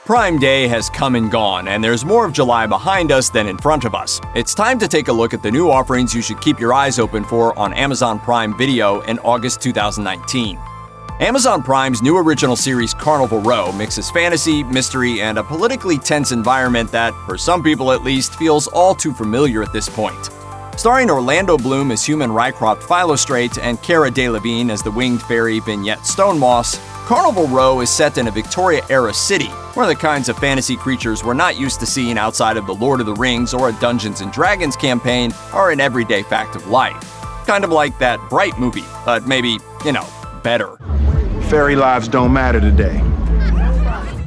Prime Day has come and gone, and there's more of July behind us than in front of us. It's time to take a look at the new offerings you should keep your eyes open for on Amazon Prime Video in August 2019. Amazon Prime's new original series Carnival Row mixes fantasy, mystery, and a politically tense environment that, for some people at least, feels all too familiar at this point. Starring Orlando Bloom as human Rycroft Philostrate and Cara Delevingne as the winged fairy Vignette Stonemoss, Carnival Row is set in a Victoria-era city, where the kinds of fantasy creatures we're not used to seeing outside of the Lord of the Rings or a Dungeons & Dragons campaign are an everyday fact of life. Kind of like that Bright movie, but maybe, better. Fairy lives don't matter today.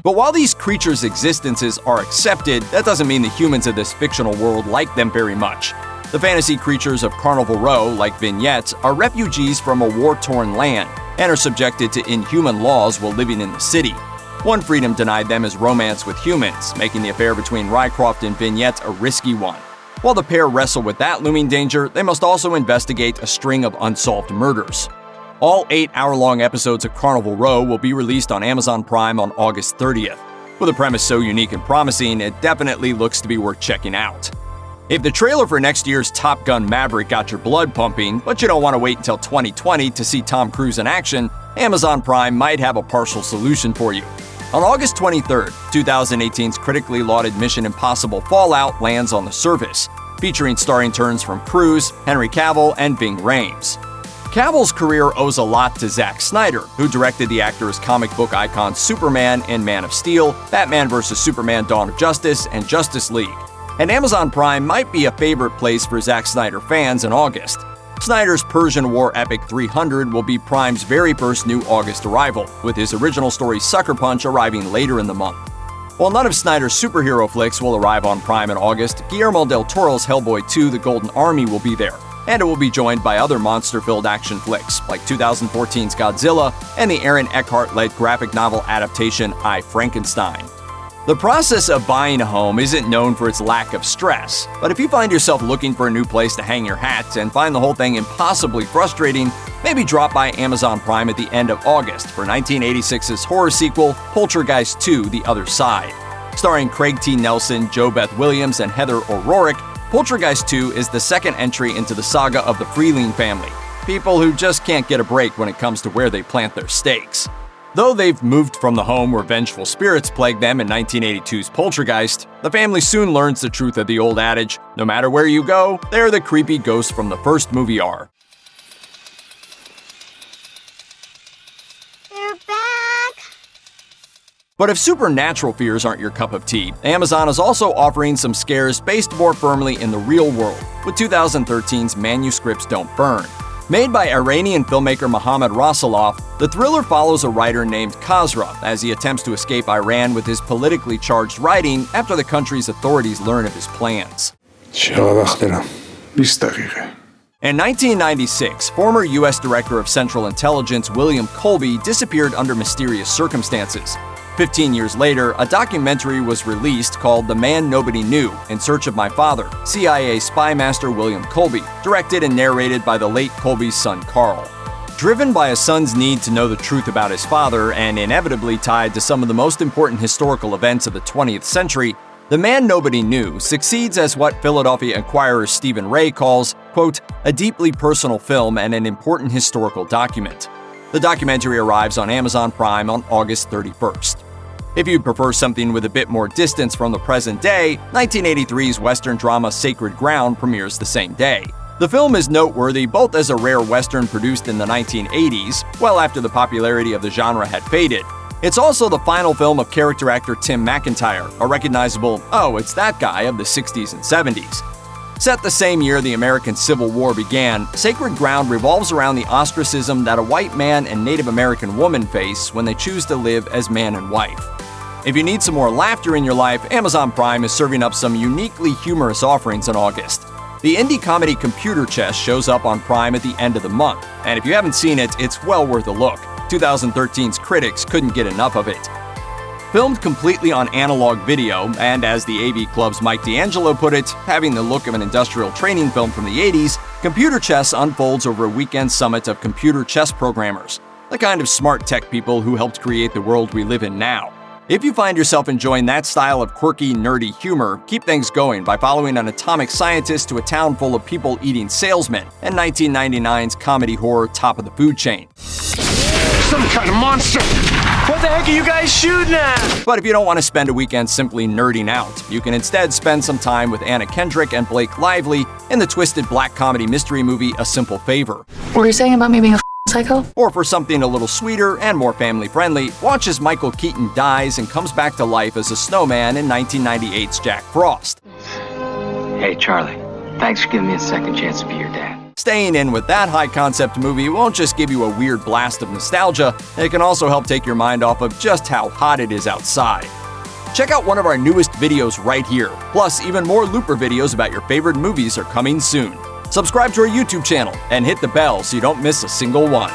But while these creatures' existences are accepted, that doesn't mean the humans of this fictional world like them very much. The fantasy creatures of Carnival Row, like Vignette, are refugees from a war-torn land and are subjected to inhuman laws while living in the city. One freedom denied them is romance with humans, making the affair between Rycroft and Vignette a risky one. While the pair wrestle with that looming danger, they must also investigate a string of unsolved murders. All 8-hour-long episodes of Carnival Row will be released on Amazon Prime on August 30th. With a premise so unique and promising, it definitely looks to be worth checking out. If the trailer for next year's Top Gun Maverick got your blood pumping, but you don't want to wait until 2020 to see Tom Cruise in action, Amazon Prime might have a partial solution for you. On August 23rd, 2018's critically lauded Mission Impossible Fallout lands on the service, featuring starring turns from Cruise, Henry Cavill, and Ving Rhames. Cavill's career owes a lot to Zack Snyder, who directed the actor's comic book icon Superman in Man of Steel, Batman vs. Superman: Dawn of Justice, and Justice League. And Amazon Prime might be a favorite place for Zack Snyder fans in August. Snyder's Persian War epic 300 will be Prime's very first new August arrival, with his original story Sucker Punch arriving later in the month. While none of Snyder's superhero flicks will arrive on Prime in August, Guillermo del Toro's Hellboy 2: The Golden Army will be there, and it will be joined by other monster-filled action flicks like 2014's Godzilla and the Aaron Eckhart-led graphic novel adaptation I, Frankenstein. The process of buying a home isn't known for its lack of stress, but if you find yourself looking for a new place to hang your hat and find the whole thing impossibly frustrating, maybe drop by Amazon Prime at the end of August for 1986's horror sequel Poltergeist 2: The Other Side. Starring Craig T. Nelson, Jo Beth Williams, and Heather O'Rourke, Poltergeist 2 is the second entry into the saga of the Freeling family, people who just can't get a break when it comes to where they plant their stakes. Though they've moved from the home where vengeful spirits plagued them in 1982's Poltergeist, the family soon learns the truth of the old adage, no matter where you go, there the creepy ghosts from the first movie are. They're back! But if supernatural fears aren't your cup of tea, Amazon is also offering some scares based more firmly in the real world, with 2013's Manuscripts Don't Burn. Made by Iranian filmmaker Mohammad Rasulov, the thriller follows a writer named Khazra as he attempts to escape Iran with his politically charged writing after the country's authorities learn of his plans. In 1996, former U.S. Director of Central Intelligence William Colby disappeared under mysterious circumstances. 15 years later, a documentary was released called The Man Nobody Knew: In Search of My Father, CIA spy master William Colby, directed and narrated by the late Colby's son Carl. Driven by a son's need to know the truth about his father and inevitably tied to some of the most important historical events of the 20th century, The Man Nobody Knew succeeds as what Philadelphia Inquirer Stephen Ray calls, quote, a deeply personal film and an important historical document. The documentary arrives on Amazon Prime on August 31st. If you'd prefer something with a bit more distance from the present day, 1983's Western drama Sacred Ground premieres the same day. The film is noteworthy both as a rare Western produced in the 1980s, well after the popularity of the genre had faded. It's also the final film of character actor Tim McIntyre, a recognizable, oh, it's that guy of the 60s and 70s. Set the same year the American Civil War began, Sacred Ground revolves around the ostracism that a white man and Native American woman face when they choose to live as man and wife. If you need some more laughter in your life, Amazon Prime is serving up some uniquely humorous offerings in August. The indie comedy Computer Chess shows up on Prime at the end of the month, and if you haven't seen it, it's well worth a look. 2013's critics couldn't get enough of it. Filmed completely on analog video, and as the AV Club's Mike D'Angelo put it, having the look of an industrial training film from the 80s, Computer Chess unfolds over a weekend summit of computer chess programmers, the kind of smart tech people who helped create the world we live in now. If you find yourself enjoying that style of quirky, nerdy humor, keep things going by following an atomic scientist to a town full of people eating salesmen and 1999's comedy horror Top of the Food Chain. Some kind of monster! What the heck are you guys shooting at? But if you don't want to spend a weekend simply nerding out, you can instead spend some time with Anna Kendrick and Blake Lively in the twisted black comedy mystery movie A Simple Favor. What were you saying about me being a psycho? Or for something a little sweeter and more family-friendly, watch as Michael Keaton dies and comes back to life as a snowman in 1998's Jack Frost. Hey, Charlie. Thanks for giving me a second chance to be your dad. Staying in with that high-concept movie won't just give you a weird blast of nostalgia, it can also help take your mind off of just how hot it is outside. Check out one of our newest videos right here. Plus, even more Looper videos about your favorite movies are coming soon. Subscribe to our YouTube channel and hit the bell so you don't miss a single one.